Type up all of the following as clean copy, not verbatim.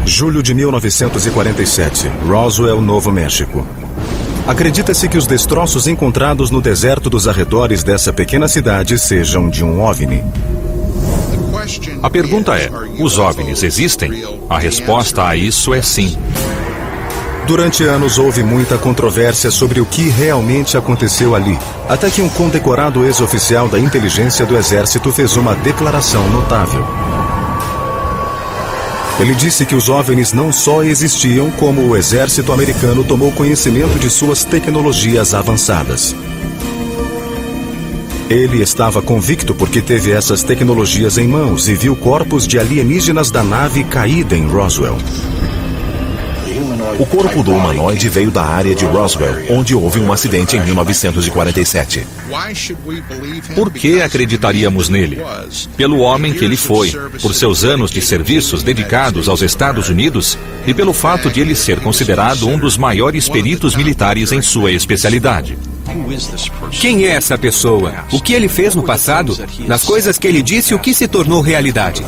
Julho de 1947, Roswell, Novo México. Acredita-se que os destroços encontrados no deserto dos arredores dessa pequena cidade sejam de um OVNI. A pergunta é, os OVNIs existem? A resposta a isso é sim. Durante anos houve muita controvérsia sobre o que realmente aconteceu ali, até que um condecorado ex-oficial da inteligência do Exército fez uma declaração notável. Ele disse que os OVNIs não só existiam, como o exército americano tomou conhecimento de suas tecnologias avançadas. Ele estava convicto porque teve essas tecnologias em mãos e viu corpos de alienígenas da nave caída em Roswell. O corpo do humanoide veio da área de Roswell, onde houve um acidente em 1947. Por que acreditaríamos nele? Pelo homem que ele foi, por seus anos de serviços dedicados aos Estados Unidos e pelo fato de ele ser considerado um dos maiores peritos militares em sua especialidade. Quem é essa pessoa? O que ele fez no passado? Das coisas que ele disse, o que se tornou realidade?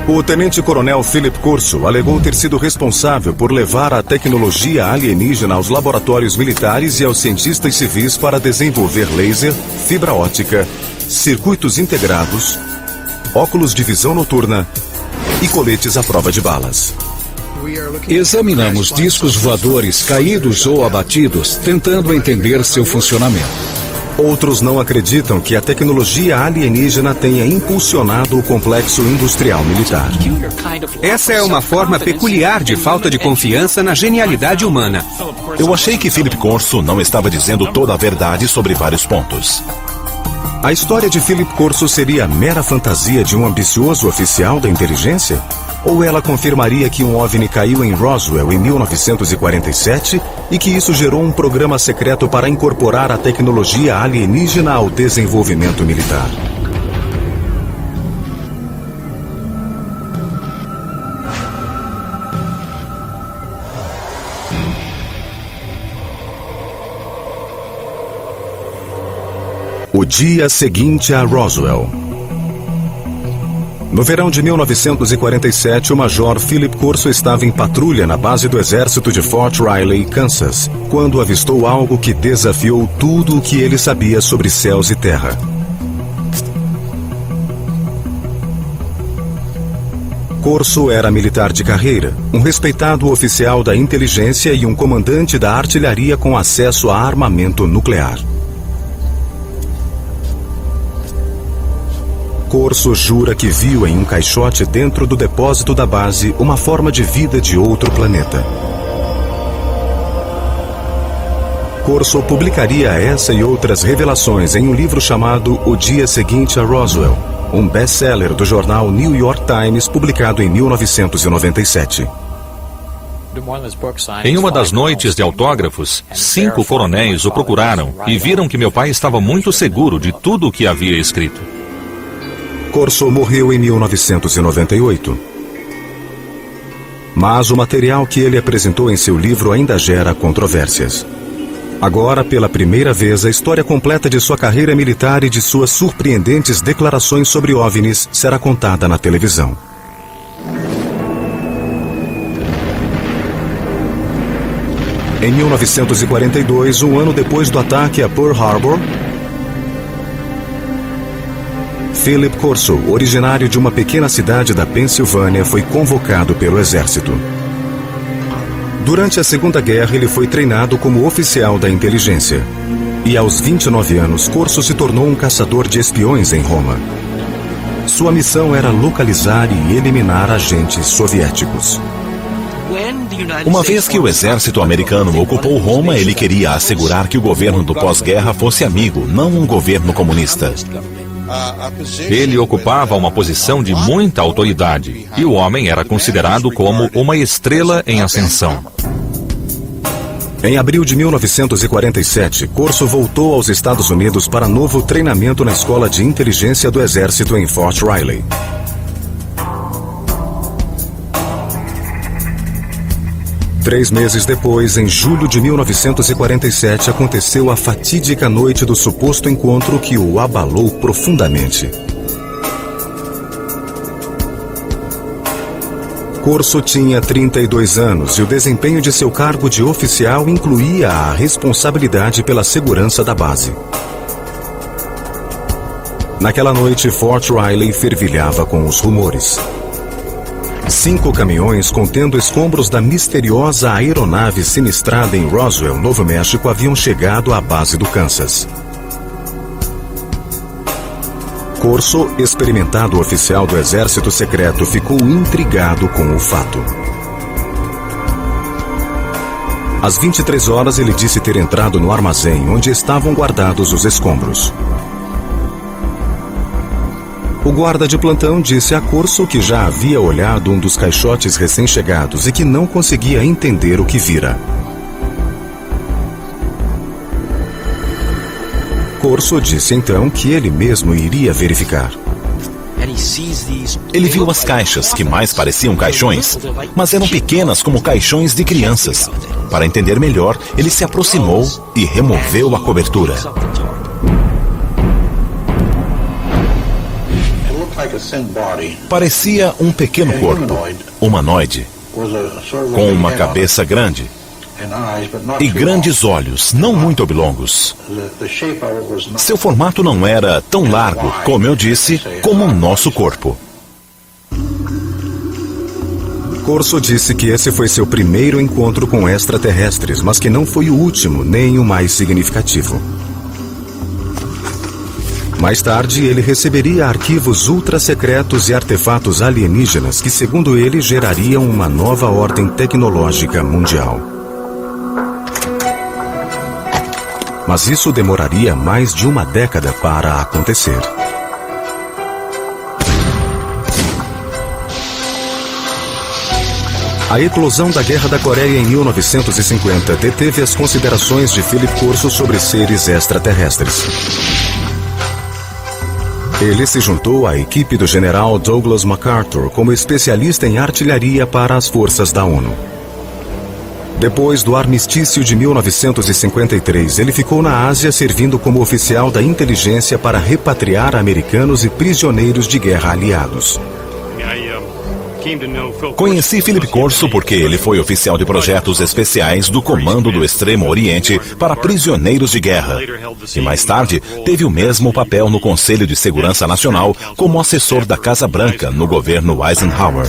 O tenente-coronel Philip Corso alegou ter sido responsável por levar a tecnologia alienígena aos laboratórios militares e aos cientistas civis para desenvolver laser, fibra óptica, circuitos integrados, óculos de visão noturna e coletes à prova de balas. Examinamos discos voadores caídos ou abatidos, tentando entender seu funcionamento. Outros não acreditam que a tecnologia alienígena tenha impulsionado o complexo industrial militar. Essa é uma forma peculiar de falta de confiança na genialidade humana. Eu achei que Philip Corso não estava dizendo toda a verdade sobre vários pontos. A história de Philip Corso seria mera fantasia de um ambicioso oficial da inteligência? Ou ela confirmaria que um OVNI caiu em Roswell em 1947 e que isso gerou um programa secreto para incorporar a tecnologia alienígena ao desenvolvimento militar? O dia seguinte a Roswell. No verão de 1947, o major Philip Corso estava em patrulha na base do exército de Fort Riley, Kansas, quando avistou algo que desafiou tudo o que ele sabia sobre céus e terra. Corso era militar de carreira, um respeitado oficial da inteligência e um comandante da artilharia com acesso a armamento nuclear. Corso jura que viu em um caixote dentro do depósito da base uma forma de vida de outro planeta. Corso publicaria essa e outras revelações em um livro chamado O Dia Seguinte a Roswell, um best-seller do jornal New York Times, publicado em 1997. Em uma das noites de autógrafos, 5 coronéis o procuraram e viram que meu pai estava muito seguro de tudo o que havia escrito. Corso morreu em 1998. Mas o material que ele apresentou em seu livro ainda gera controvérsias. Agora, pela primeira vez, a história completa de sua carreira militar e de suas surpreendentes declarações sobre OVNIs será contada na televisão. Em 1942, um ano depois do ataque a Pearl Harbor, Philip Corso, originário de uma pequena cidade da Pensilvânia, foi convocado pelo exército. Durante a Segunda Guerra, ele foi treinado como oficial da inteligência. E aos 29 anos, Corso se tornou um caçador de espiões em Roma. Sua missão era localizar e eliminar agentes soviéticos. Uma vez que o exército americano ocupou Roma, ele queria assegurar que o governo do pós-guerra fosse amigo, não um governo comunista. Ele ocupava uma posição de muita autoridade e o homem era considerado como uma estrela em ascensão. Em abril de 1947, Corso voltou aos Estados Unidos para novo treinamento na Escola de Inteligência do Exército em Fort Riley. Três meses depois, em julho de 1947, aconteceu a fatídica noite do suposto encontro que o abalou profundamente. Corso tinha 32 anos e o desempenho de seu cargo de oficial incluía a responsabilidade pela segurança da base. Naquela noite, Fort Riley fervilhava com os rumores. 5 caminhões contendo escombros da misteriosa aeronave sinistrada em Roswell, Novo México, haviam chegado à base do Kansas. Corso, experimentado oficial do Exército Secreto, ficou intrigado com o fato. Às 23 horas, ele disse ter entrado no armazém onde estavam guardados os escombros. O guarda de plantão disse a Corso que já havia olhado um dos caixotes recém-chegados e que não conseguia entender o que vira. Corso disse então que ele mesmo iria verificar. Ele viu as caixas, que mais pareciam caixões, mas eram pequenas como caixões de crianças. Para entender melhor, ele se aproximou e removeu a cobertura. Parecia um pequeno corpo, humanoide, com uma cabeça grande e grandes olhos, não muito oblongos. Seu formato não era tão largo, como eu disse, como o nosso corpo. Corso disse que esse foi seu primeiro encontro com extraterrestres, mas que não foi o último, nem o mais significativo. Mais tarde, ele receberia arquivos ultra-secretos e artefatos alienígenas que, segundo ele, gerariam uma nova ordem tecnológica mundial. Mas isso demoraria mais de uma década para acontecer. A eclosão da Guerra da Coreia em 1950 deteve as considerações de Philip Corso sobre seres extraterrestres. Ele se juntou à equipe do general Douglas MacArthur como especialista em artilharia para as forças da ONU. Depois do armistício de 1953, ele ficou na Ásia servindo como oficial da inteligência para repatriar americanos e prisioneiros de guerra aliados. Conheci Philip Corso porque ele foi oficial de projetos especiais do Comando do Extremo Oriente para prisioneiros de guerra. E mais tarde, teve o mesmo papel no Conselho de Segurança Nacional como assessor da Casa Branca no governo Eisenhower.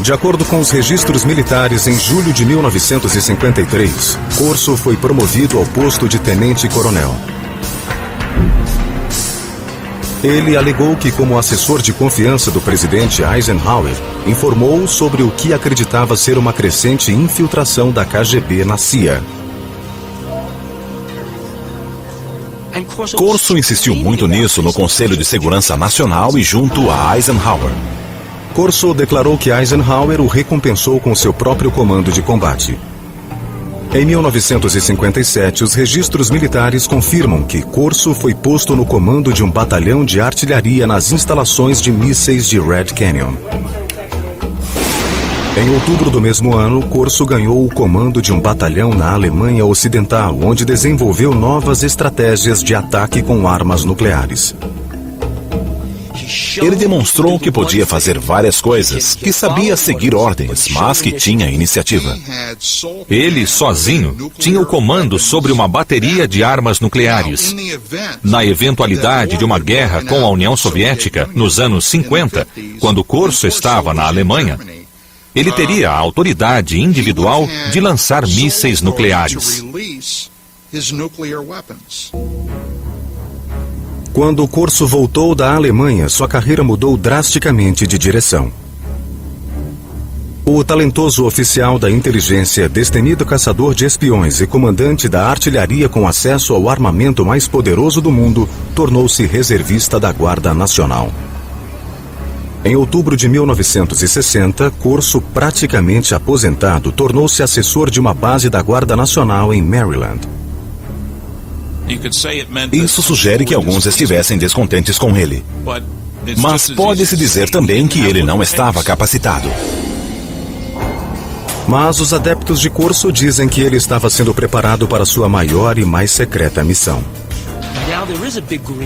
De acordo com os registros militares, em julho de 1953, Corso foi promovido ao posto de tenente-coronel. Ele alegou que, como assessor de confiança do presidente Eisenhower, informou sobre o que acreditava ser uma crescente infiltração da KGB na CIA. Corso insistiu muito nisso no Conselho de Segurança Nacional e junto a Eisenhower. Corso declarou que Eisenhower o recompensou com seu próprio comando de combate. Em 1957, os registros militares confirmam que Corso foi posto no comando de um batalhão de artilharia nas instalações de mísseis de Red Canyon. Em outubro do mesmo ano, Corso ganhou o comando de um batalhão na Alemanha Ocidental, onde desenvolveu novas estratégias de ataque com armas nucleares. Ele demonstrou que podia fazer várias coisas, que sabia seguir ordens, mas que tinha iniciativa. Ele, sozinho, tinha o comando sobre uma bateria de armas nucleares. Na eventualidade de uma guerra com a União Soviética, nos anos 50, quando Corso estava na Alemanha, ele teria a autoridade individual de lançar mísseis nucleares. Quando Corso voltou da Alemanha, sua carreira mudou drasticamente de direção. O talentoso oficial da inteligência, destemido caçador de espiões e comandante da artilharia com acesso ao armamento mais poderoso do mundo, tornou-se reservista da Guarda Nacional. Em outubro de 1960, Corso, praticamente aposentado, tornou-se assessor de uma base da Guarda Nacional em Maryland. Isso sugere que alguns estivessem descontentes com ele. Mas pode-se dizer também que ele não estava capacitado. Mas os adeptos de Corso dizem que ele estava sendo preparado para sua maior e mais secreta missão.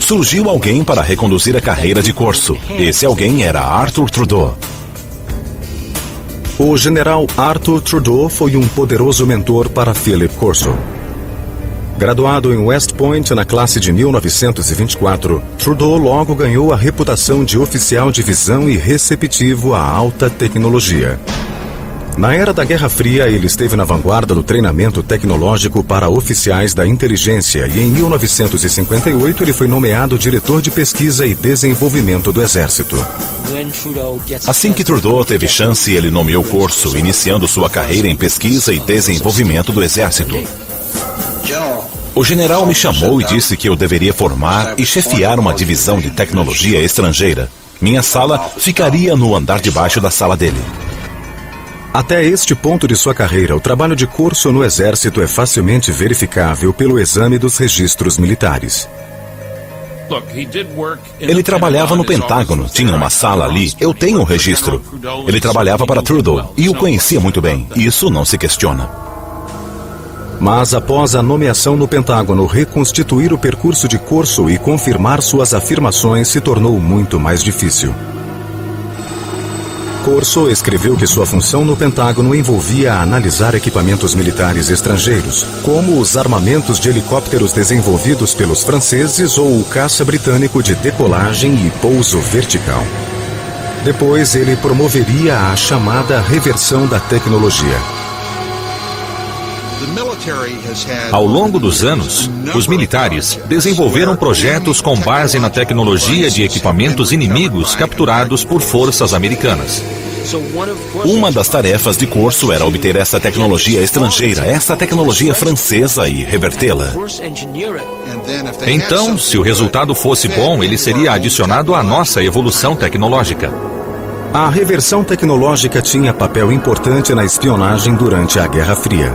Surgiu alguém para reconduzir a carreira de Corso. Esse alguém era Arthur Trudeau. O general Arthur Trudeau foi um poderoso mentor para Philip Corso. Graduado em West Point na classe de 1924, Trudeau logo ganhou a reputação de oficial de visão e receptivo à alta tecnologia. Na era da Guerra Fria, ele esteve na vanguarda do treinamento tecnológico para oficiais da inteligência e em 1958 ele foi nomeado diretor de pesquisa e desenvolvimento do Exército. Assim que Trudeau teve chance, ele nomeou Corso, iniciando sua carreira em pesquisa e desenvolvimento do Exército. O general me chamou e disse que eu deveria formar e chefiar uma divisão de tecnologia estrangeira. Minha sala ficaria no andar de baixo da sala dele. Até este ponto de sua carreira, o trabalho de Corso no Exército é facilmente verificável pelo exame dos registros militares. Ele trabalhava no Pentágono, tinha uma sala ali, eu tenho um registro. Ele trabalhava para Trudeau e o conhecia muito bem, isso não se questiona. Mas após a nomeação no Pentágono, reconstituir o percurso de Corso e confirmar suas afirmações se tornou muito mais difícil. Corso escreveu que sua função no Pentágono envolvia analisar equipamentos militares estrangeiros, como os armamentos de helicópteros desenvolvidos pelos franceses ou o caça britânico de decolagem e pouso vertical. Depois, ele promoveria a chamada reversão da tecnologia. Ao longo dos anos, os militares desenvolveram projetos com base na tecnologia de equipamentos inimigos capturados por forças americanas. Uma das tarefas de Corso era obter essa tecnologia estrangeira, essa tecnologia francesa e revertê-la. Então, se o resultado fosse bom, ele seria adicionado à nossa evolução tecnológica. A reversão tecnológica tinha papel importante na espionagem durante a Guerra Fria.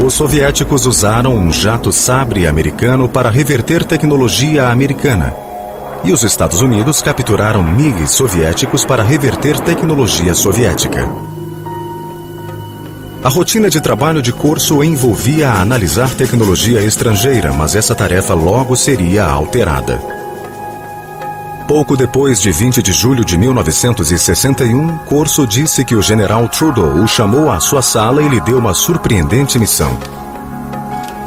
Os soviéticos usaram um jato sabre americano para reverter tecnologia americana. E os Estados Unidos capturaram MiGs soviéticos para reverter tecnologia soviética. A rotina de trabalho de Corso envolvia analisar tecnologia estrangeira, mas essa tarefa logo seria alterada. Pouco depois de 20 de julho de 1961, Corso disse que o general Trudeau o chamou à sua sala e lhe deu uma surpreendente missão: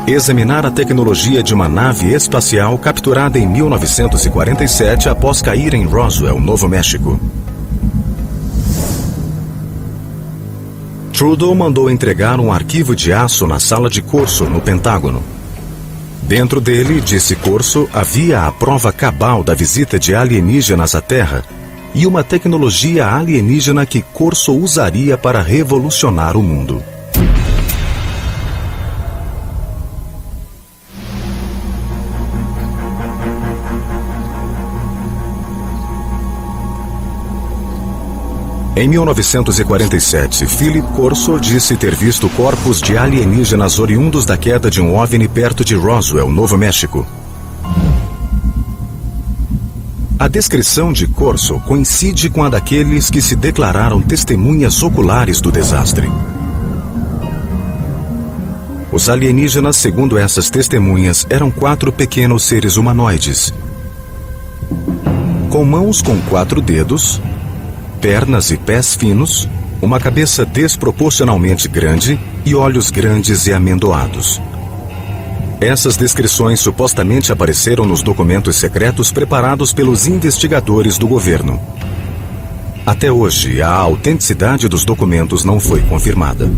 examinar a tecnologia de uma nave espacial capturada em 1947 após cair em Roswell, Novo México. Trudeau mandou entregar um arquivo de aço na sala de Corso, no Pentágono. Dentro dele, disse Corso, havia a prova cabal da visita de alienígenas à Terra e uma tecnologia alienígena que Corso usaria para revolucionar o mundo. Em 1947, Philip Corso disse ter visto corpos de alienígenas oriundos da queda de um OVNI perto de Roswell, Novo México. A descrição de Corso coincide com a daqueles que se declararam testemunhas oculares do desastre. Os alienígenas, segundo essas testemunhas, eram 4 pequenos seres humanoides, com mãos com 4 dedos, pernas e pés finos, uma cabeça desproporcionalmente grande e olhos grandes e amendoados. Essas descrições supostamente apareceram nos documentos secretos preparados pelos investigadores do governo. Até hoje, a autenticidade dos documentos não foi confirmada.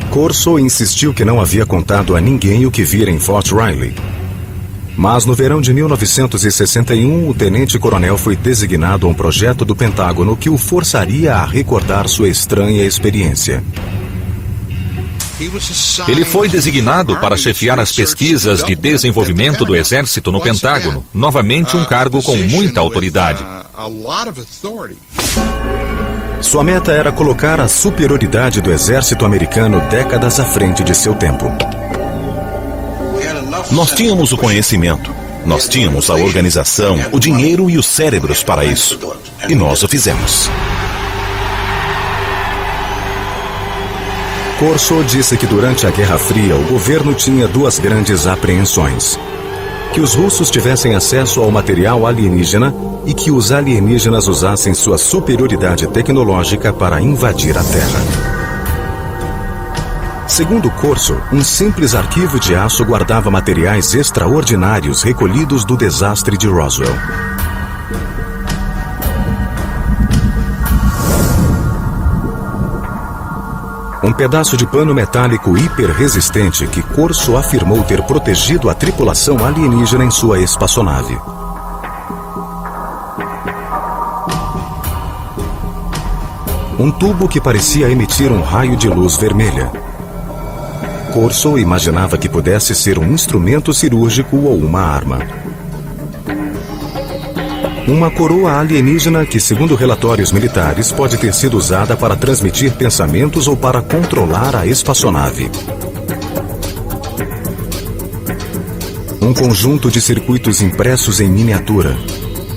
Corso insistiu que não havia contado a ninguém o que vira em Fort Riley. Mas no verão de 1961, o tenente-coronel foi designado a um projeto do Pentágono que o forçaria a recordar sua estranha experiência. Ele foi designado para chefiar as pesquisas de desenvolvimento do Exército no Pentágono, novamente um cargo com muita autoridade. Sua meta era colocar a superioridade do Exército americano décadas à frente de seu tempo. Nós tínhamos o conhecimento, nós tínhamos a organização, o dinheiro e os cérebros para isso. E nós o fizemos. Corso disse que durante a Guerra Fria o governo tinha duas grandes apreensões: que os russos tivessem acesso ao material alienígena e que os alienígenas usassem sua superioridade tecnológica para invadir a Terra. Segundo Corso, um simples arquivo de aço guardava materiais extraordinários recolhidos do desastre de Roswell. Um pedaço de pano metálico hiperresistente que Corso afirmou ter protegido a tripulação alienígena em sua espaçonave. Um tubo que parecia emitir um raio de luz vermelha. Corso imaginava que pudesse ser um instrumento cirúrgico ou uma arma. Uma coroa alienígena que, segundo relatórios militares, pode ter sido usada para transmitir pensamentos ou para controlar a espaçonave. Um conjunto de circuitos impressos em miniatura.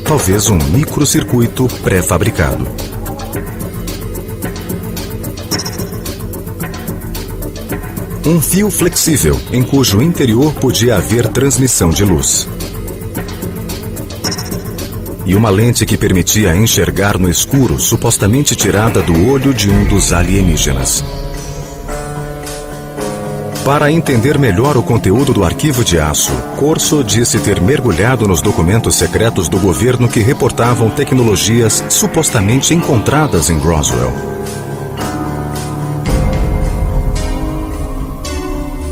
Talvez um microcircuito pré-fabricado. Um fio flexível, em cujo interior podia haver transmissão de luz. E uma lente que permitia enxergar no escuro, supostamente tirada do olho de um dos alienígenas. Para entender melhor o conteúdo do arquivo de aço, Corso disse ter mergulhado nos documentos secretos do governo que reportavam tecnologias supostamente encontradas em Roswell.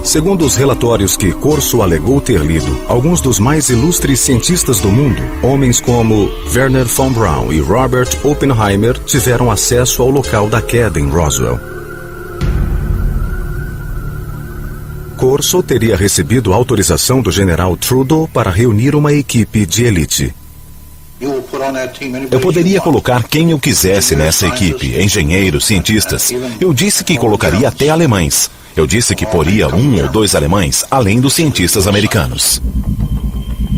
Segundo os relatórios que Corso alegou ter lido, alguns dos mais ilustres cientistas do mundo, homens como Wernher von Braun e Robert Oppenheimer, tiveram acesso ao local da queda em Roswell. Corso teria recebido autorização do general Trudeau para reunir uma equipe de elite. Eu poderia colocar quem eu quisesse nessa equipe, engenheiros, cientistas. Eu disse que colocaria até alemães. Eu disse que poria 1 ou 2 alemães, além dos cientistas americanos.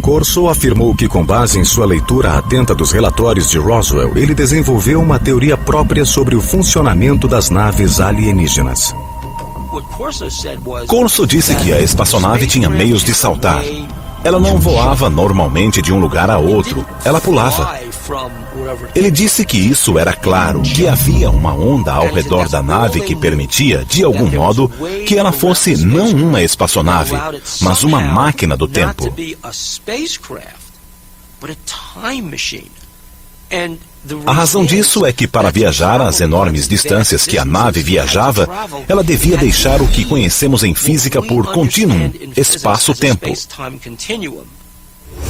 Corso afirmou que, com base em sua leitura atenta dos relatórios de Roswell, ele desenvolveu uma teoria própria sobre o funcionamento das naves alienígenas. Corso disse que a espaçonave tinha meios de saltar. Ela não voava normalmente de um lugar a outro, ela pulava. Ele disse que isso era claro, que havia uma onda ao redor da nave que permitia, de algum modo, que ela fosse não uma espaçonave, mas uma máquina do tempo. A razão disso é que, para viajar às enormes distâncias que a nave viajava, ela devia deixar o que conhecemos em física por contínuo, espaço-tempo.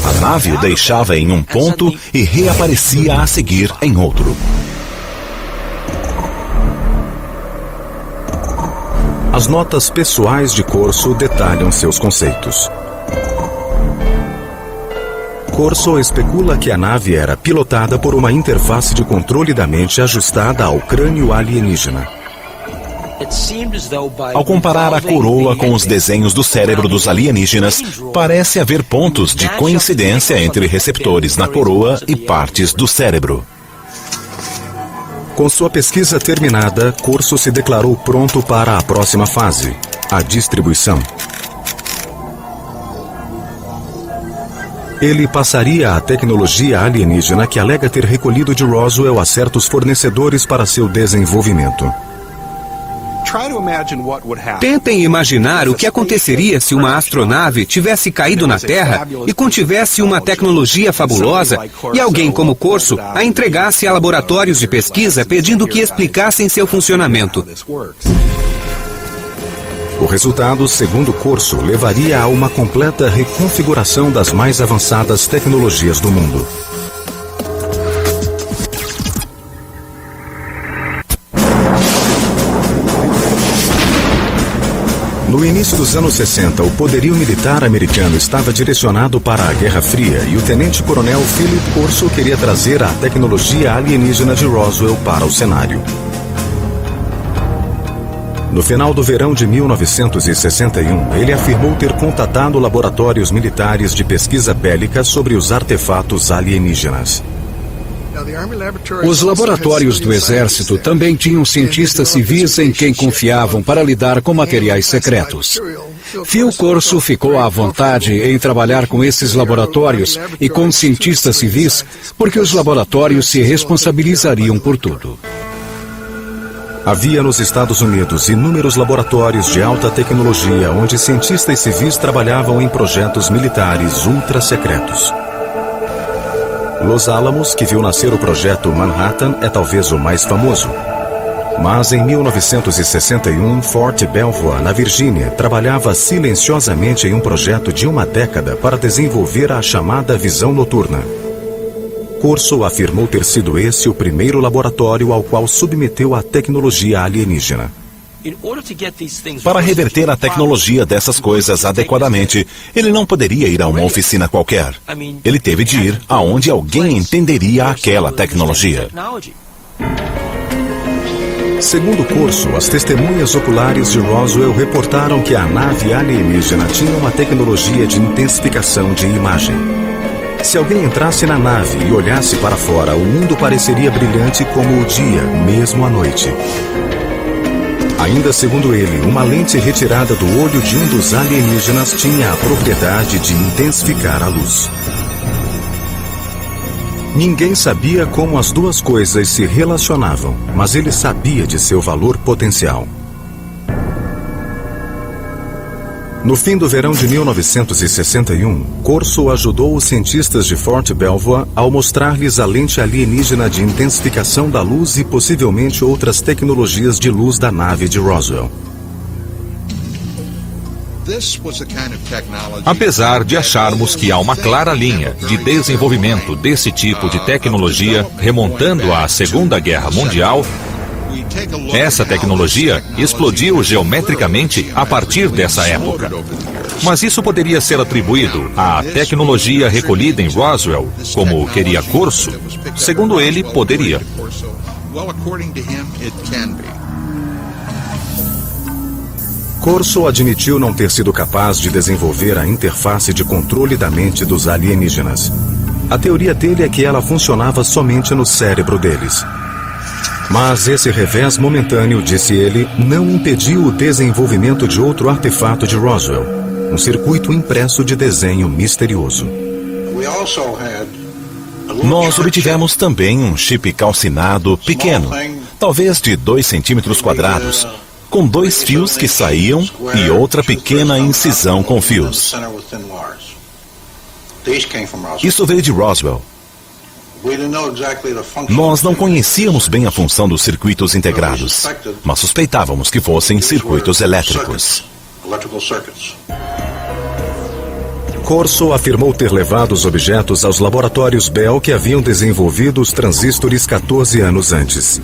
A nave o deixava em um ponto e reaparecia a seguir em outro. As notas pessoais de Corso detalham seus conceitos. Corso especula que a nave era pilotada por uma interface de controle da mente ajustada ao crânio alienígena. Ao comparar a coroa com os desenhos do cérebro dos alienígenas, parece haver pontos de coincidência entre receptores na coroa e partes do cérebro. Com sua pesquisa terminada, Corso se declarou pronto para a próxima fase, a distribuição. Ele passaria a tecnologia alienígena que alega ter recolhido de Roswell a certos fornecedores para seu desenvolvimento. Tentem imaginar o que aconteceria se uma astronave tivesse caído na Terra e contivesse uma tecnologia fabulosa e alguém como Corso a entregasse a laboratórios de pesquisa pedindo que explicassem seu funcionamento. O resultado, segundo Corso, levaria a uma completa reconfiguração das mais avançadas tecnologias do mundo. No início dos anos 60, o poderio militar americano estava direcionado para a Guerra Fria e o tenente-coronel Philip Corso queria trazer a tecnologia alienígena de Roswell para o cenário. No final do verão de 1961, ele afirmou ter contatado laboratórios militares de pesquisa bélica sobre os artefatos alienígenas. Os laboratórios do Exército também tinham cientistas civis em quem confiavam para lidar com materiais secretos. Phil Corso ficou à vontade em trabalhar com esses laboratórios e com cientistas civis, porque os laboratórios se responsabilizariam por tudo. Havia nos Estados Unidos inúmeros laboratórios de alta tecnologia onde cientistas civis trabalhavam em projetos militares ultra secretos. Los Alamos, que viu nascer o projeto Manhattan, é talvez o mais famoso. Mas em 1961, Fort Belvoir, na Virgínia, trabalhava silenciosamente em um projeto de uma década para desenvolver a chamada visão noturna. Corso afirmou ter sido esse o primeiro laboratório ao qual submeteu a tecnologia alienígena. Para reverter a tecnologia dessas coisas adequadamente, ele não poderia ir a uma oficina qualquer. Ele teve de ir aonde alguém entenderia aquela tecnologia. Segundo Corso, as testemunhas oculares de Roswell reportaram que a nave alienígena tinha uma tecnologia de intensificação de imagem. Se alguém entrasse na nave e olhasse para fora, o mundo pareceria brilhante como o dia, mesmo à noite. Ainda segundo ele, uma lente retirada do olho de um dos alienígenas tinha a propriedade de intensificar a luz. Ninguém sabia como as duas coisas se relacionavam, mas ele sabia de seu valor potencial. No fim do verão de 1961, Corso ajudou os cientistas de Fort Belvoir ao mostrar-lhes a lente alienígena de intensificação da luz e possivelmente outras tecnologias de luz da nave de Roswell. Apesar de acharmos que há uma clara linha de desenvolvimento desse tipo de tecnologia remontando à Segunda Guerra Mundial, essa tecnologia explodiu geometricamente a partir dessa época. Mas isso poderia ser atribuído à tecnologia recolhida em Roswell, como queria Corso? Segundo ele, poderia. Corso admitiu não ter sido capaz de desenvolver a interface de controle da mente dos alienígenas. A teoria dele é que ela funcionava somente no cérebro deles. Mas esse revés momentâneo, disse ele, não impediu o desenvolvimento de outro artefato de Roswell, um circuito impresso de desenho misterioso. Nós obtivemos também um chip calcinado pequeno, talvez de 2 centímetros quadrados, com 2 fios que saíam e outra pequena incisão com fios. Isso veio de Roswell. Nós não conhecíamos bem a função dos circuitos integrados, mas suspeitávamos que fossem circuitos elétricos. Corso afirmou ter levado os objetos aos laboratórios Bell que haviam desenvolvido os transistores 14 anos antes.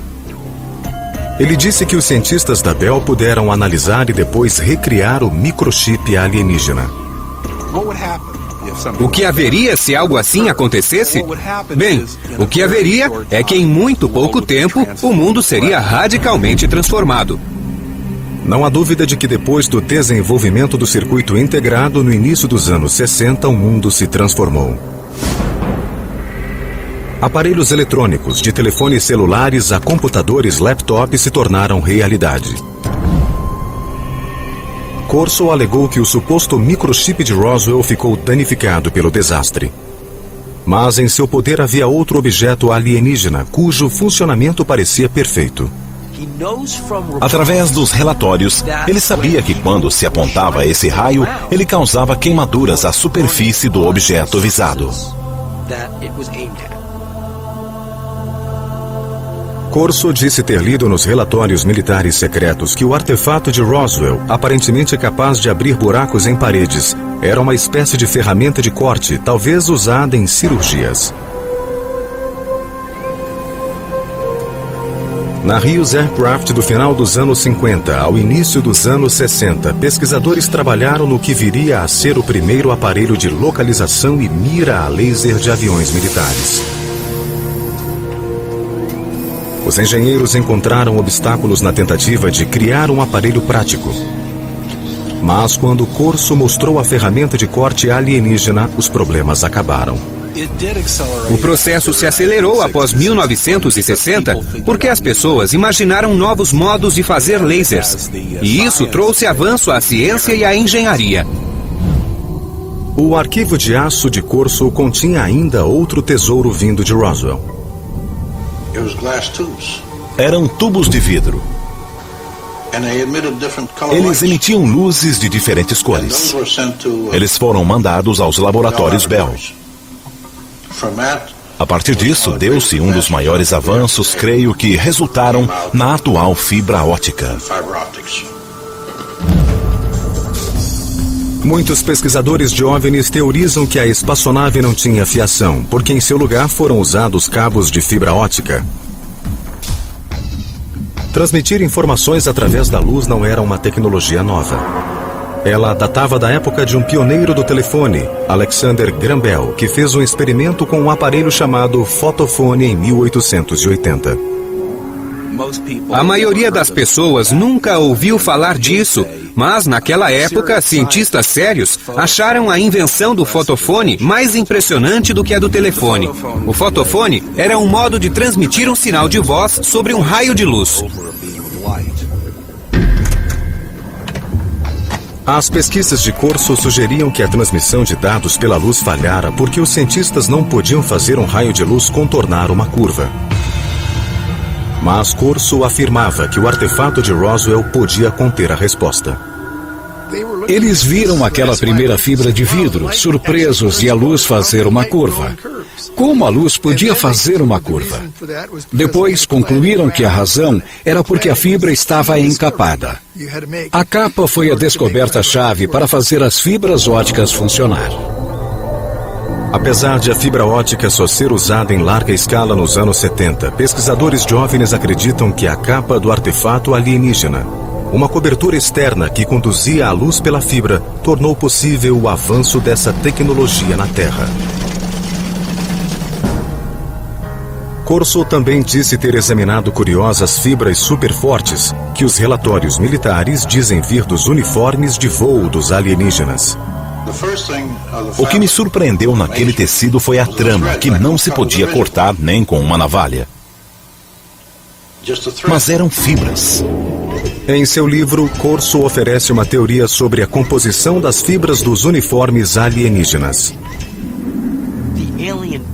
Ele disse que os cientistas da Bell puderam analisar e depois recriar o microchip alienígena. O que haveria se algo assim acontecesse? Bem, o que haveria é que em muito pouco tempo o mundo seria radicalmente transformado. Não há dúvida de que depois do desenvolvimento do circuito integrado no início dos anos 60, o mundo se transformou. Aparelhos eletrônicos, de telefones celulares a computadores laptop se tornaram realidade. Corso alegou que o suposto microchip de Roswell ficou danificado pelo desastre. Mas em seu poder havia outro objeto alienígena, cujo funcionamento parecia perfeito. Através dos relatórios, ele sabia que quando se apontava esse raio, ele causava queimaduras à superfície do objeto visado. Corso disse ter lido nos relatórios militares secretos que o artefato de Roswell, aparentemente capaz de abrir buracos em paredes, era uma espécie de ferramenta de corte, talvez usada em cirurgias. Na Hughes Aircraft do final dos anos 50 ao início dos anos 60, pesquisadores trabalharam no que viria a ser o primeiro aparelho de localização e mira a laser de aviões militares. Os engenheiros encontraram obstáculos na tentativa de criar um aparelho prático. Mas quando Corso mostrou a ferramenta de corte alienígena, os problemas acabaram. O processo se acelerou após 1960 porque as pessoas imaginaram novos modos de fazer lasers. E isso trouxe avanço à ciência e à engenharia. O arquivo de aço de Corso continha ainda outro tesouro vindo de Roswell. Eram tubos de vidro. Eles emitiam luzes de diferentes cores. Eles foram mandados aos laboratórios Bell. A partir disso, deu-se um dos maiores avanços, creio que resultaram na atual fibra óptica. Muitos pesquisadores de OVNIs teorizam que a espaçonave não tinha fiação, porque em seu lugar foram usados cabos de fibra óptica. Transmitir informações através da luz não era uma tecnologia nova. Ela datava da época de um pioneiro do telefone, Alexander Graham Bell, que fez um experimento com um aparelho chamado fotofone em 1880. A maioria das pessoas nunca ouviu falar disso, mas naquela época, cientistas sérios acharam a invenção do fotofone mais impressionante do que a do telefone. O fotofone era um modo de transmitir um sinal de voz sobre um raio de luz. As pesquisas de Corso sugeriam que a transmissão de dados pela luz falhara porque os cientistas não podiam fazer um raio de luz contornar uma curva. Mas Corso afirmava que o artefato de Roswell podia conter a resposta. Eles viram aquela primeira fibra de vidro, surpresos de a luz fazer uma curva. Como a luz podia fazer uma curva? Depois concluíram que a razão era porque a fibra estava encapada. A capa foi a descoberta-chave para fazer as fibras ópticas funcionar. Apesar de a fibra óptica só ser usada em larga escala nos anos 70, pesquisadores de OVNIs acreditam que a capa do artefato alienígena, uma cobertura externa que conduzia a luz pela fibra, tornou possível o avanço dessa tecnologia na Terra. Corso também disse ter examinado curiosas fibras superfortes que os relatórios militares dizem vir dos uniformes de voo dos alienígenas. O que me surpreendeu naquele tecido foi a trama, que não se podia cortar nem com uma navalha. Mas eram fibras. Em seu livro, Corso oferece uma teoria sobre a composição das fibras dos uniformes alienígenas.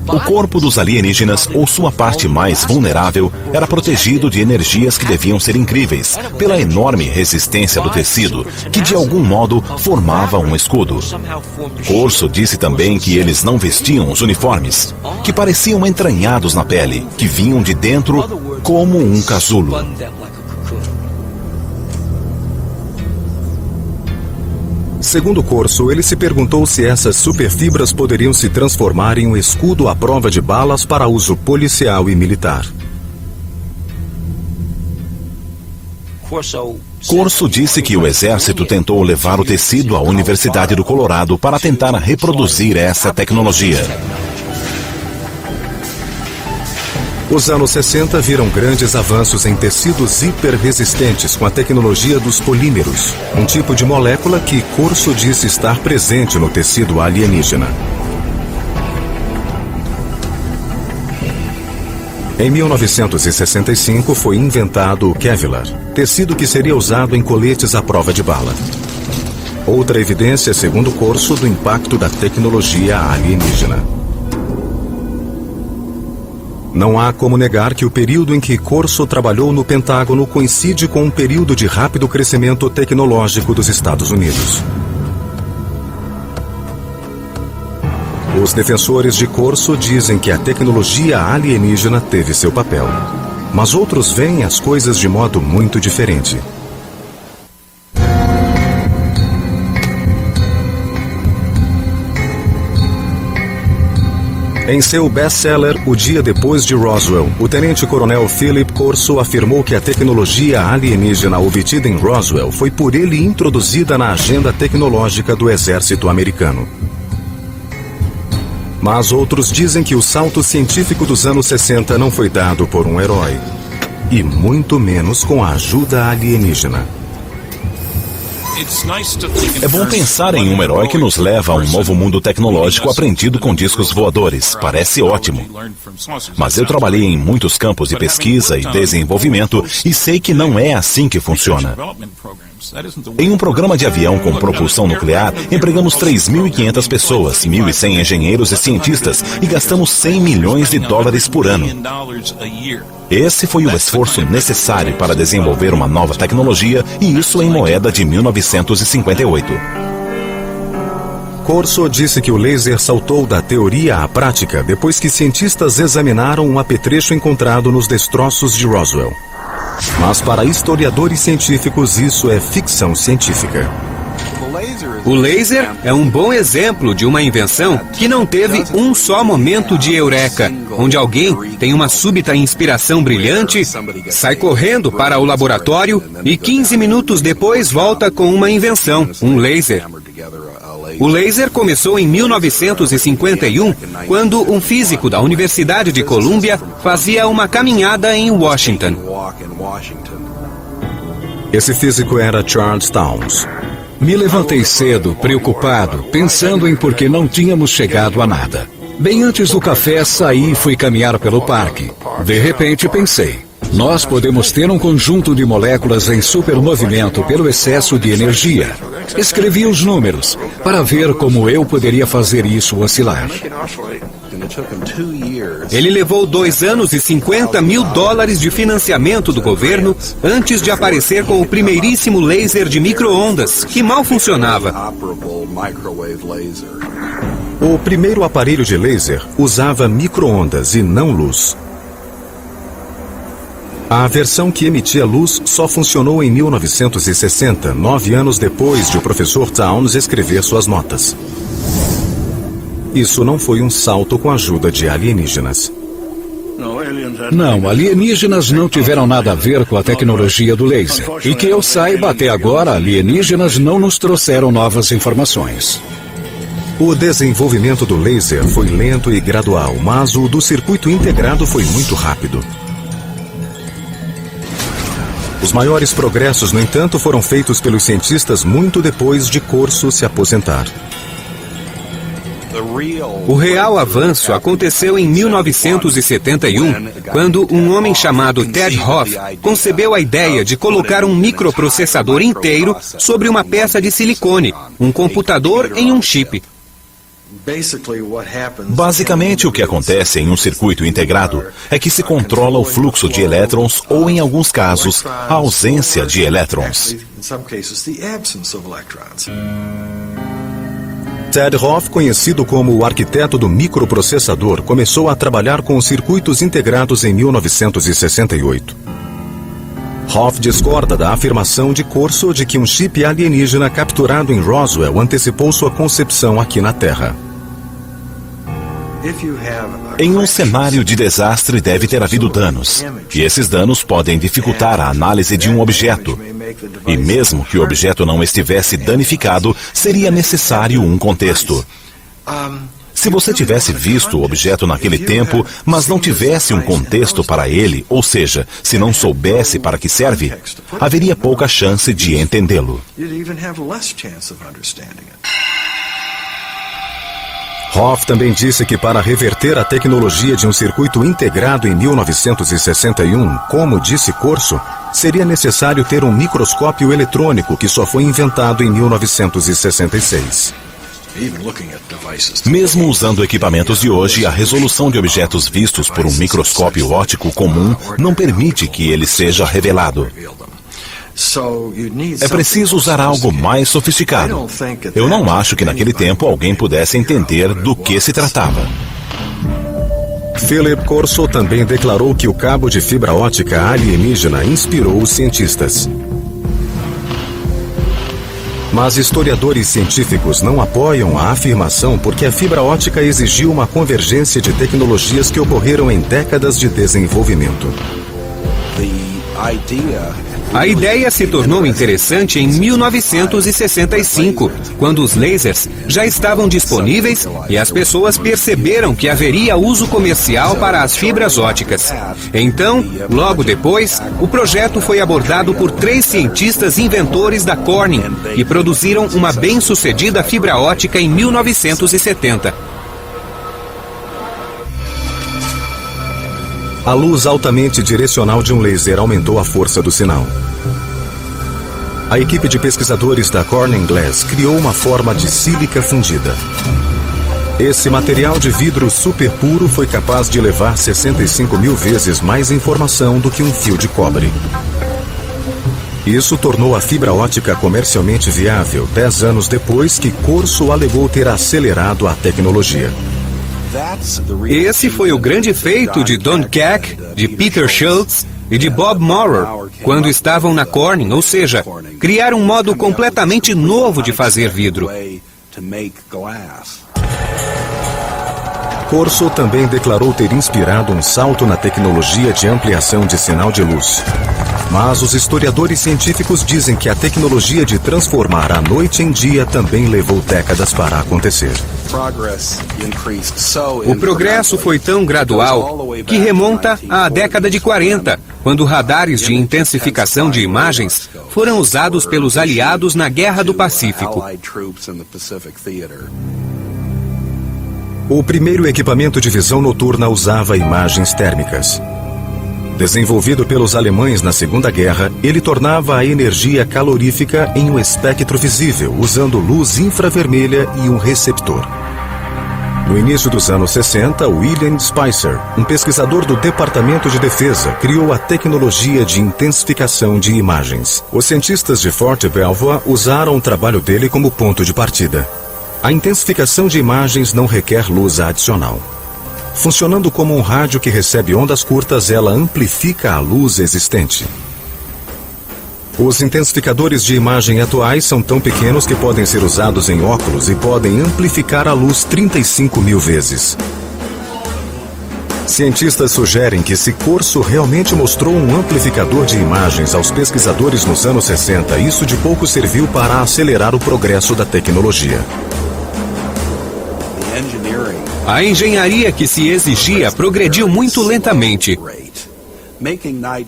O corpo dos alienígenas, ou sua parte mais vulnerável, era protegido de energias que deviam ser incríveis, pela enorme resistência do tecido, que de algum modo formava um escudo. Corso disse também que eles não vestiam os uniformes, que pareciam entranhados na pele, que vinham de dentro como um casulo. Segundo Corso, ele se perguntou se essas superfibras poderiam se transformar em um escudo à prova de balas para uso policial e militar. Corso disse que o exército tentou levar o tecido à Universidade do Colorado para tentar reproduzir essa tecnologia. Os anos 60 viram grandes avanços em tecidos hiperresistentes com a tecnologia dos polímeros, um tipo de molécula que Corso disse estar presente no tecido alienígena. Em 1965 foi inventado o Kevlar, tecido que seria usado em coletes à prova de bala. Outra evidência, segundo Corso, do impacto da tecnologia alienígena. Não há como negar que o período em que Corso trabalhou no Pentágono coincide com um período de rápido crescimento tecnológico dos Estados Unidos. Os defensores de Corso dizem que a tecnologia alienígena teve seu papel, mas outros veem as coisas de modo muito diferente. Em seu best-seller, O Dia Depois de Roswell, o tenente-coronel Philip Corso afirmou que a tecnologia alienígena obtida em Roswell foi por ele introduzida na agenda tecnológica do exército americano. Mas outros dizem que o salto científico dos anos 60 não foi dado por um herói, e muito menos com a ajuda alienígena. É bom pensar em um herói que nos leva a um novo mundo tecnológico aprendido com discos voadores. Parece ótimo. Mas eu trabalhei em muitos campos de pesquisa e desenvolvimento e sei que não é assim que funciona. Em um programa de avião com propulsão nuclear, empregamos 3.500 pessoas, 1.100 engenheiros e cientistas e gastamos $100 milhões por ano. Esse foi o esforço necessário para desenvolver uma nova tecnologia, e isso em moeda de 1958. Corso disse que o laser saltou da teoria à prática depois que cientistas examinaram um apetrecho encontrado nos destroços de Roswell. Mas para historiadores científicos isso é ficção científica. O laser é um bom exemplo de uma invenção que não teve um só momento de eureka, onde alguém tem uma súbita inspiração brilhante, sai correndo para o laboratório e 15 minutos depois volta com uma invenção, um laser. O laser começou em 1951, quando um físico da Universidade de Colômbia fazia uma caminhada em Washington. Esse físico era Charles Townes. Me levantei cedo, preocupado, pensando em por que não tínhamos chegado a nada. Bem antes do café, saí e fui caminhar pelo parque. De repente, pensei, nós podemos ter um conjunto de moléculas em supermovimento pelo excesso de energia. Escrevi os números para ver como eu poderia fazer isso oscilar. Ele levou 2 anos e $50 mil de financiamento do governo antes de aparecer com o primeiríssimo laser de micro-ondas, que mal funcionava. O primeiro aparelho de laser usava micro-ondas e não luz. A versão que emitia luz só funcionou em 1960, 9 anos depois de o professor Townes escrever suas notas. Isso não foi um salto com a ajuda de alienígenas. Não, alienígenas não tiveram nada a ver com a tecnologia do laser. E que eu saiba, até agora, alienígenas não nos trouxeram novas informações. O desenvolvimento do laser foi lento e gradual, mas o do circuito integrado foi muito rápido. Os maiores progressos, no entanto, foram feitos pelos cientistas muito depois de Corso se aposentar. O real avanço aconteceu em 1971, quando um homem chamado Ted Hoff concebeu a ideia de colocar um microprocessador inteiro sobre uma peça de silicone, um computador em um chip. Basicamente, o que acontece em um circuito integrado é que se controla o fluxo de elétrons ou, em alguns casos, a ausência de elétrons. Ted Hoff, conhecido como o arquiteto do microprocessador, começou a trabalhar com os circuitos integrados em 1968. Hoff discorda da afirmação de Corso de que um chip alienígena capturado em Roswell antecipou sua concepção aqui na Terra. Em um cenário de desastre deve ter havido danos, e esses danos podem dificultar a análise de um objeto. E mesmo que o objeto não estivesse danificado, seria necessário um contexto. Se você tivesse visto o objeto naquele tempo, mas não tivesse um contexto para ele, ou seja, se não soubesse para que serve, haveria pouca chance de entendê-lo. Hoff também disse que para reverter a tecnologia de um circuito integrado em 1961, como disse Corso, seria necessário ter um microscópio eletrônico que só foi inventado em 1966. Mesmo usando equipamentos de hoje, a resolução de objetos vistos por um microscópio óptico comum não permite que ele seja revelado. É preciso usar algo mais sofisticado. Eu não acho que naquele tempo alguém pudesse entender do que se tratava. Philip Corso também declarou que o cabo de fibra ótica alienígena inspirou os cientistas. Mas historiadores científicos não apoiam a afirmação porque a fibra ótica exigiu uma convergência de tecnologias que ocorreram em décadas de desenvolvimento. A ideia se tornou interessante em 1965, quando os lasers já estavam disponíveis e as pessoas perceberam que haveria uso comercial para as fibras óticas. Então, logo depois, o projeto foi abordado por 3 cientistas inventores da Corning e produziram uma bem-sucedida fibra ótica em 1970. A luz altamente direcional de um laser aumentou a força do sinal. A equipe de pesquisadores da Corning Glass criou uma forma de sílica fundida. Esse material de vidro super puro foi capaz de levar 65 mil vezes mais informação do que um fio de cobre. Isso tornou a fibra ótica comercialmente viável 10 anos depois que Corso alegou ter acelerado a tecnologia. Esse foi o grande feito de Don Keck, de Peter Schultz e de Bob Maurer, quando estavam na Corning, ou seja, criar um modo completamente novo de fazer vidro. Corso também declarou ter inspirado um salto na tecnologia de ampliação de sinal de luz. Mas os historiadores científicos dizem que a tecnologia de transformar a noite em dia também levou décadas para acontecer. O progresso foi tão gradual que remonta à década de 40, quando radares de intensificação de imagens foram usados pelos aliados na Guerra do Pacífico. O primeiro equipamento de visão noturna usava imagens térmicas. Desenvolvido pelos alemães na Segunda Guerra, ele tornava a energia calorífica em um espectro visível, usando luz infravermelha e um receptor. No início dos anos 60, William Spicer, um pesquisador do Departamento de Defesa, criou a tecnologia de intensificação de imagens. Os cientistas de Fort Belvoir usaram o trabalho dele como ponto de partida. A intensificação de imagens não requer luz adicional. Funcionando como um rádio que recebe ondas curtas, ela amplifica a luz existente. Os intensificadores de imagem atuais são tão pequenos que podem ser usados em óculos e podem amplificar a luz 35 mil vezes. Cientistas sugerem que se Corso realmente mostrou um amplificador de imagens aos pesquisadores nos anos 60, isso de pouco serviu para acelerar o progresso da tecnologia. A engenharia que se exigia progrediu muito lentamente.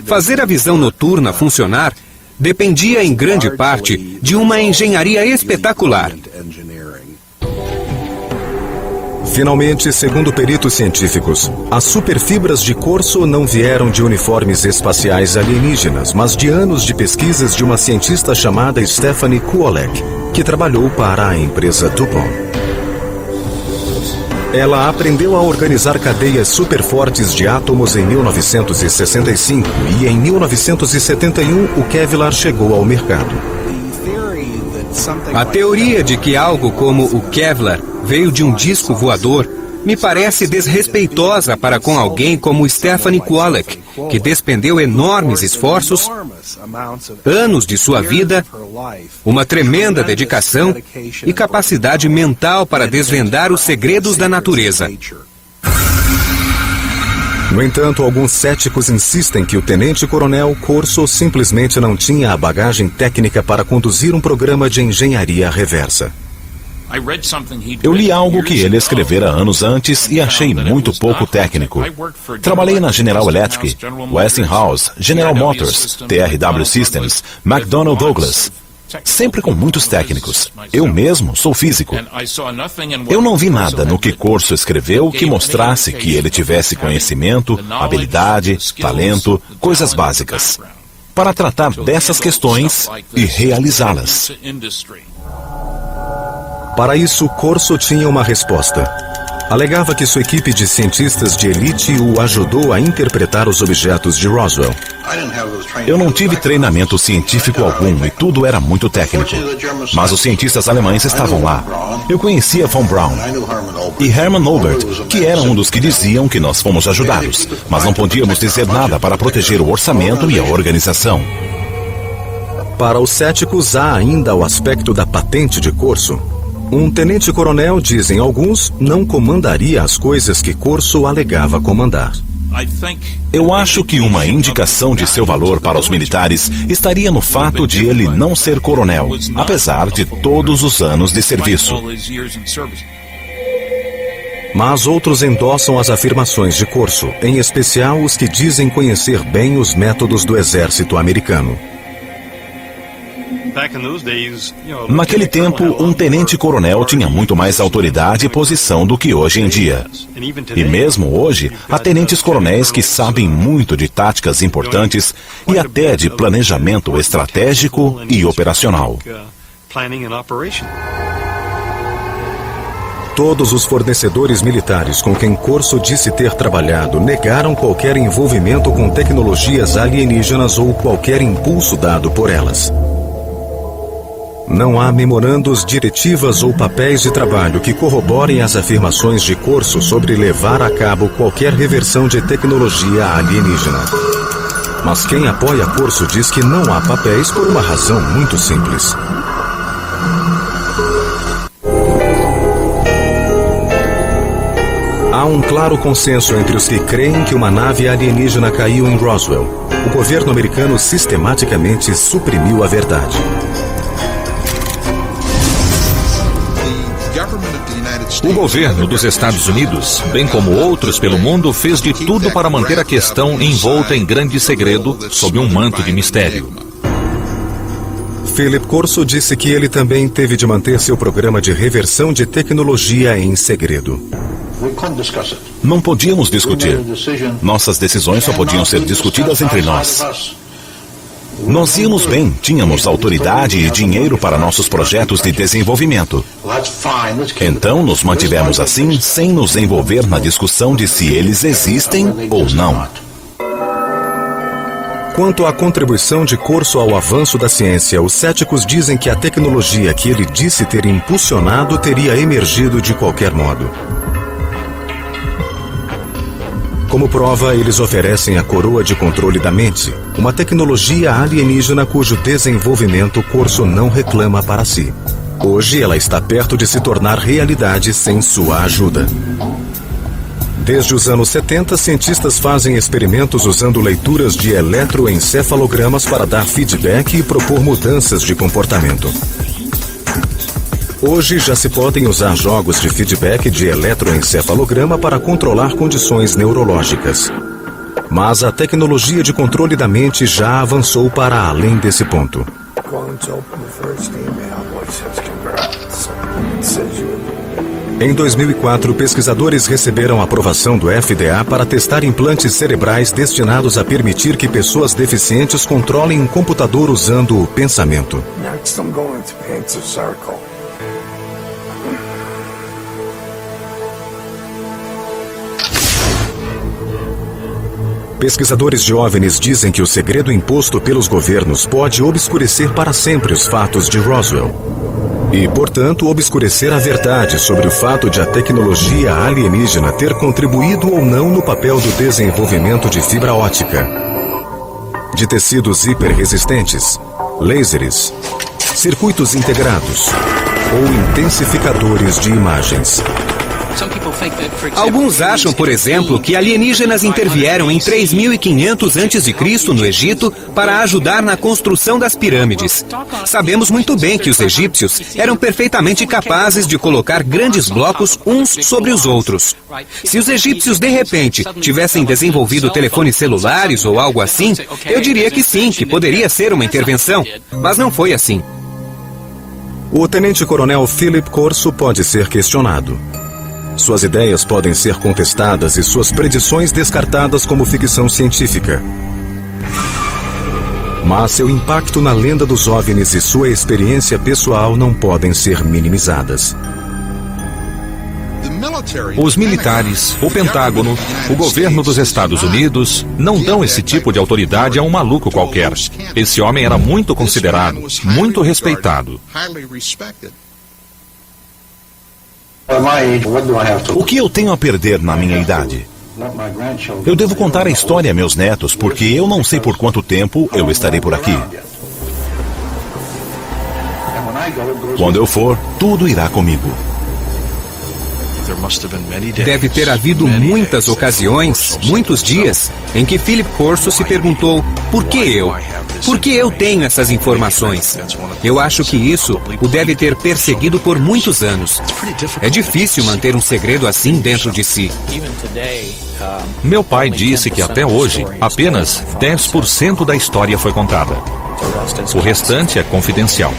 Fazer a visão noturna funcionar dependia em grande parte de uma engenharia espetacular. Finalmente, segundo peritos científicos, as superfibras de Corso não vieram de uniformes espaciais alienígenas, mas de anos de pesquisas de uma cientista chamada Stephanie Kuolek, que trabalhou para a empresa DuPont. Ela aprendeu a organizar cadeias superfortes de átomos em 1965 e em 1971 o Kevlar chegou ao mercado. A teoria de que algo como o Kevlar veio de um disco voador me parece desrespeitosa para com alguém como Stephanie Kuolek, que despendeu enormes esforços, anos de sua vida, uma tremenda dedicação e capacidade mental para desvendar os segredos da natureza. No entanto, alguns céticos insistem que o tenente-coronel Corso simplesmente não tinha a bagagem técnica para conduzir um programa de engenharia reversa. Eu li algo que ele escrevera anos antes e achei muito pouco técnico. Trabalhei na General Electric, Westinghouse, General Motors, TRW Systems, McDonnell Douglas. Sempre com muitos técnicos. Eu mesmo sou físico. Eu não vi nada no que Corso escreveu que mostrasse que ele tivesse conhecimento, habilidade, talento, coisas básicas, para tratar dessas questões e realizá-las. Para isso, Corso tinha uma resposta. Alegava que sua equipe de cientistas de elite o ajudou a interpretar os objetos de Roswell. Eu não tive treinamento científico algum e tudo era muito técnico. Mas os cientistas alemães estavam lá. Eu conhecia von Braun e Hermann Oberth, que era um dos que diziam que nós fomos ajudados, mas não podíamos dizer nada para proteger o orçamento e a organização. Para os céticos, há ainda o aspecto da patente de Corso. Um tenente-coronel, dizem alguns, não comandaria as coisas que Corso alegava comandar. Eu acho que uma indicação de seu valor para os militares estaria no fato de ele não ser coronel, apesar de todos os anos de serviço. Mas outros endossam as afirmações de Corso, em especial os que dizem conhecer bem os métodos do exército americano. Naquele tempo, um tenente-coronel tinha muito mais autoridade e posição do que hoje em dia. E mesmo hoje, há tenentes-coronéis que sabem muito de táticas importantes e até de planejamento estratégico e operacional. Todos os fornecedores militares com quem Corso disse ter trabalhado negaram qualquer envolvimento com tecnologias alienígenas ou qualquer impulso dado por elas. Não há memorandos, diretivas ou papéis de trabalho que corroborem as afirmações de Corso sobre levar a cabo qualquer reversão de tecnologia alienígena. Mas quem apoia Corso diz que não há papéis por uma razão muito simples. Há um claro consenso entre os que creem que uma nave alienígena caiu em Roswell. O governo americano sistematicamente suprimiu a verdade. O governo dos Estados Unidos, bem como outros pelo mundo, fez de tudo para manter a questão envolta em grande segredo, sob um manto de mistério. Philip Corso disse que ele também teve de manter seu programa de reversão de tecnologia em segredo. Não podíamos discutir. Nossas decisões só podiam ser discutidas entre nós. Nós íamos bem, tínhamos autoridade e dinheiro para nossos projetos de desenvolvimento. Então nos mantivemos assim, sem nos envolver na discussão de se eles existem ou não. Quanto à contribuição de Corso ao avanço da ciência, os céticos dizem que a tecnologia que ele disse ter impulsionado teria emergido de qualquer modo. Como prova, eles oferecem a coroa de controle da mente, uma tecnologia alienígena cujo desenvolvimento Corso não reclama para si. Hoje ela está perto de se tornar realidade sem sua ajuda. Desde os anos 70, cientistas fazem experimentos usando leituras de eletroencefalogramas para dar feedback e propor mudanças de comportamento. Hoje já se podem usar jogos de feedback de eletroencefalograma para controlar condições neurológicas. Mas a tecnologia de controle da mente já avançou para além desse ponto. Em 2004, pesquisadores receberam aprovação do FDA para testar implantes cerebrais destinados a permitir que pessoas deficientes controlem um computador usando o pensamento. Pesquisadores de OVNIs dizem que o segredo imposto pelos governos pode obscurecer para sempre os fatos de Roswell. E, portanto, obscurecer a verdade sobre o fato de a tecnologia alienígena ter contribuído ou não no papel do desenvolvimento de fibra óptica, de tecidos hiperresistentes, lasers, circuitos integrados ou intensificadores de imagens. Alguns acham, por exemplo, que alienígenas intervieram em 3500 a.C. no Egito para ajudar na construção das pirâmides. Sabemos muito bem que os egípcios eram perfeitamente capazes de colocar grandes blocos uns sobre os outros. Se os egípcios, de repente, tivessem desenvolvido telefones celulares ou algo assim, eu diria que sim, que poderia ser uma intervenção. Mas não foi assim. O tenente-coronel Philip Corso pode ser questionado. Suas ideias podem ser contestadas e suas predições descartadas como ficção científica. Mas seu impacto na lenda dos OVNIs e sua experiência pessoal não podem ser minimizadas. Os militares, o Pentágono, o governo dos Estados Unidos não dão esse tipo de autoridade a um maluco qualquer. Esse homem era muito considerado, muito respeitado. O que eu tenho a perder na minha idade? Eu devo contar a história a meus netos, porque eu não sei por quanto tempo eu estarei por aqui. Quando eu for, tudo irá comigo. Deve ter havido muitas ocasiões, muitos dias, em que Philip Corso se perguntou: por que eu? Por que eu tenho essas informações? Eu acho que isso o deve ter perseguido por muitos anos. É difícil manter um segredo assim dentro de si. Meu pai disse que até hoje, apenas 10% da história foi contada. O restante é confidencial.